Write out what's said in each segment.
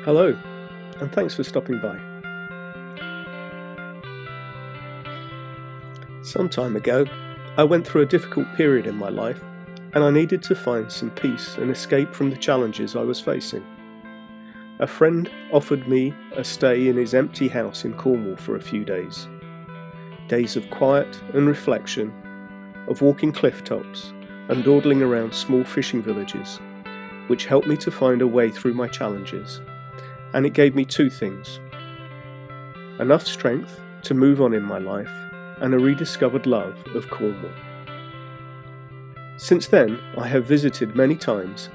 Hello, and thanks for stopping by. Some time ago, I went through a difficult period in my life, and I needed to find some peace and escape from the challenges I was facing. A friend offered me a stay in his empty house in Cornwall for a few days. Days of quiet and reflection, of walking cliff tops and dawdling around small fishing villages, which helped me to find a way through my challenges. And it gave me two things: enough strength to move on in my life and a rediscovered love of Cornwall. Since then, I have visited many times,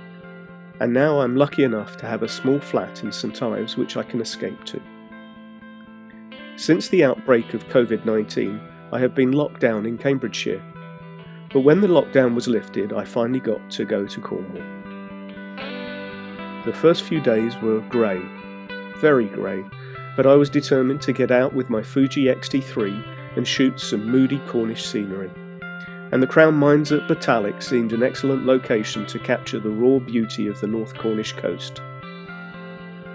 and now I'm lucky enough to have a small flat in St Ives which I can escape to. Since the outbreak of COVID-19, I have been locked down in Cambridgeshire, but when the lockdown was lifted, I finally got to go to Cornwall. The first few days were grey, very grey, but I was determined to get out with my Fuji X-T3 and shoot some moody Cornish scenery, and the Crown Mines at Batalic seemed an excellent location to capture the raw beauty of the North Cornish coast.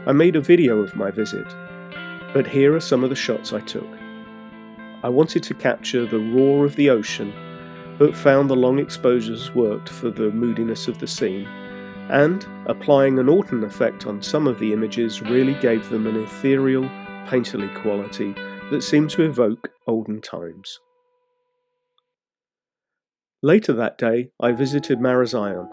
I made a video of my visit, but here are some of the shots I took. I wanted to capture the roar of the ocean, but found the long exposures worked for the moodiness of the scene, and applying an autumn effect on some of the images really gave them an ethereal, painterly quality that seemed to evoke olden times. Later that day, I visited Marazion.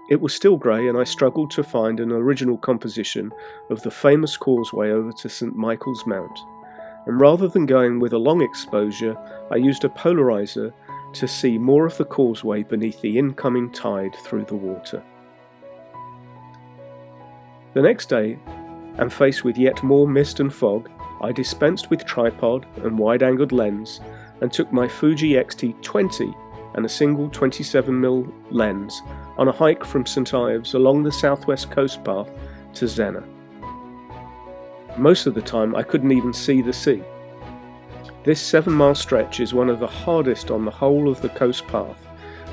It was still grey, and I struggled to find an original composition of the famous causeway over to St Michael's Mount, and rather than going with a long exposure, I used a polarizer to see more of the causeway beneath the incoming tide through the water. The next day, and faced with yet more mist and fog, I dispensed with tripod and wide-angled lens and took my Fuji X-T20 and a single 27mm lens on a hike from St Ives along the southwest coast path to Zennor. Most of the time I couldn't even see the sea. This 7-mile stretch is one of the hardest on the whole of the coast path,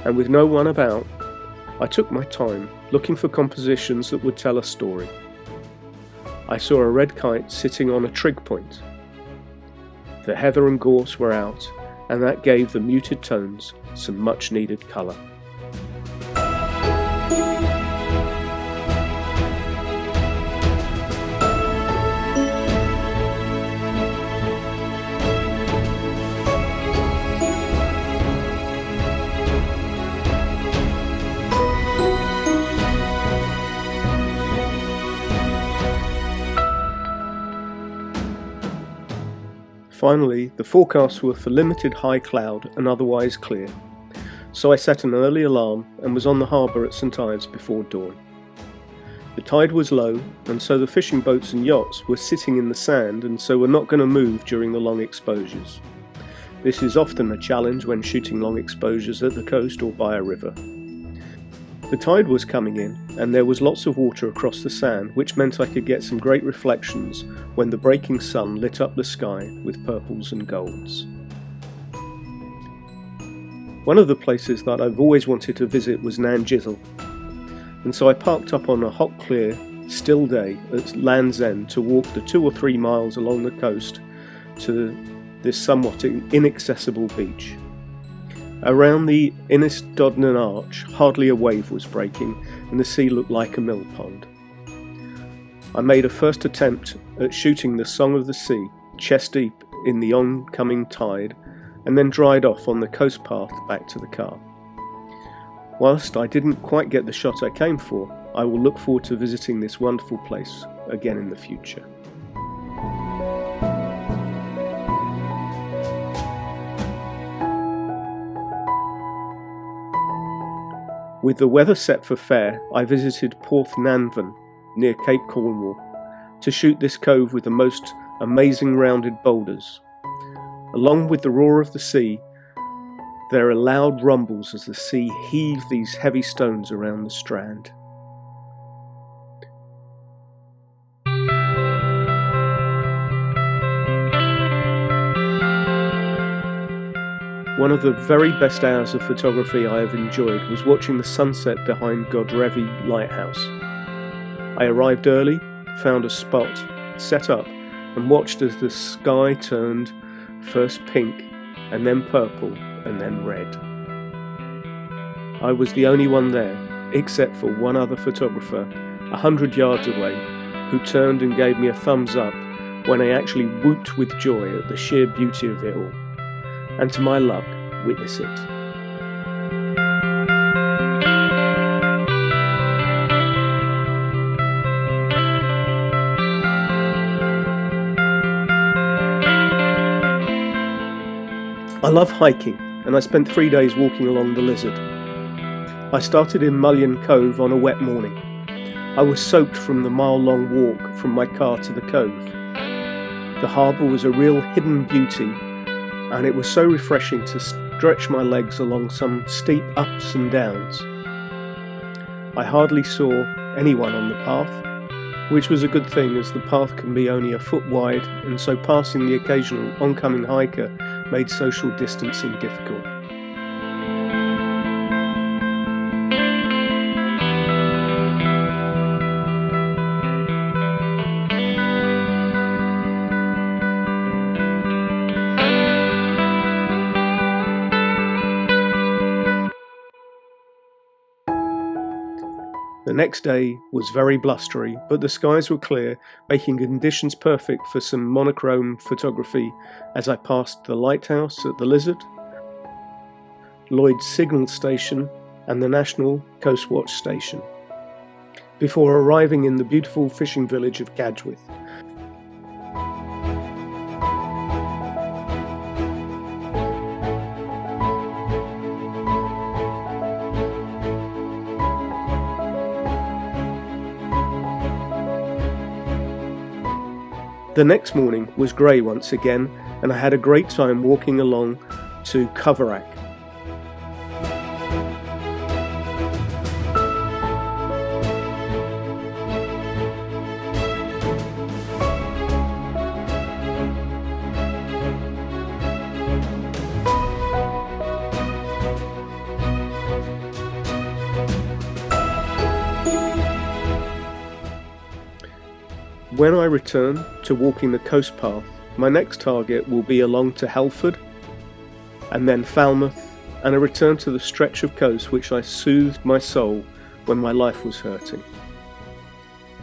and with no one about, I took my time looking for compositions that would tell a story. I saw a red kite sitting on a trig point. The heather and gorse were out, and that gave the muted tones some much needed colour. Finally, the forecasts were for limited high cloud and otherwise clear, so I set an early alarm and was on the harbour at St Ives before dawn. The tide was low, and so the fishing boats and yachts were sitting in the sand and so were not going to move during the long exposures. This is often a challenge when shooting long exposures at the coast or by a river. The tide was coming in, and there was lots of water across the sand, which meant I could get some great reflections when the breaking sun lit up the sky with purples and golds. One of the places that I've always wanted to visit was Nanjizal, and so I parked up on a hot, clear, still day at Land's End to walk the 2 or 3 miles along the coast to this somewhat inaccessible beach. Around the Innisdodnan Arch, hardly a wave was breaking, and the sea looked like a mill pond. I made a first attempt at shooting the song of the sea, chest deep in the oncoming tide, and then dried off on the coast path back to the car. Whilst I didn't quite get the shot I came for, I will look forward to visiting this wonderful place again in the future. With the weather set for fair, I visited Porth Nanven, near Cape Cornwall, to shoot this cove with the most amazing rounded boulders. Along with the roar of the sea, there are loud rumbles as the sea heaves these heavy stones around the strand. One of the very best hours of photography I have enjoyed was watching the sunset behind Godrevy lighthouse. I arrived early found a spot, set up, and watched as the sky turned first pink, and then purple, and then red. I was the only one there, except for one other photographer 100 yards away, who turned and gave me a thumbs up when I actually whooped with joy at the sheer beauty of it all, and to my luck, witness it. I love hiking, and I spent 3 days walking along the Lizard. I started in Mullion Cove on a wet morning. I was soaked from the mile-long walk from my car to the cove. The harbour was a real hidden beauty, and it was so refreshing to stretch my legs along some steep ups and downs. I hardly saw anyone on the path, which was a good thing as the path can be only a foot wide, and so passing the occasional oncoming hiker made social distancing difficult. The next day was very blustery, but the skies were clear, making conditions perfect for some monochrome photography as I passed the lighthouse at the Lizard, Lloyd's Signal Station and the National Coast Watch Station, before arriving in the beautiful fishing village of Godrevy. The next morning was grey once again, and I had a great time walking along to Coverack. When I return to walking the coast path, my next target will be along to Helford, and then Falmouth, and a return to the stretch of coast which I soothed my soul when my life was hurting.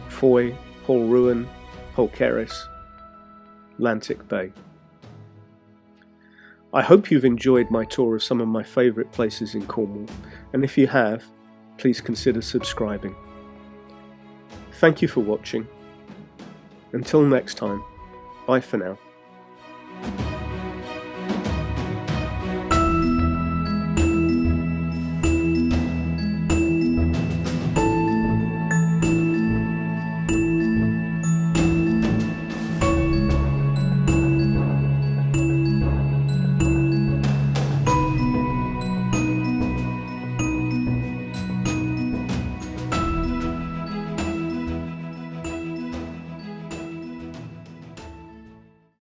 Foy, Polruan, Polkeris, Atlantic Bay. I hope you've enjoyed my tour of some of my favourite places in Cornwall, and if you have, please consider subscribing. Thank you for watching. Until next time, bye for now.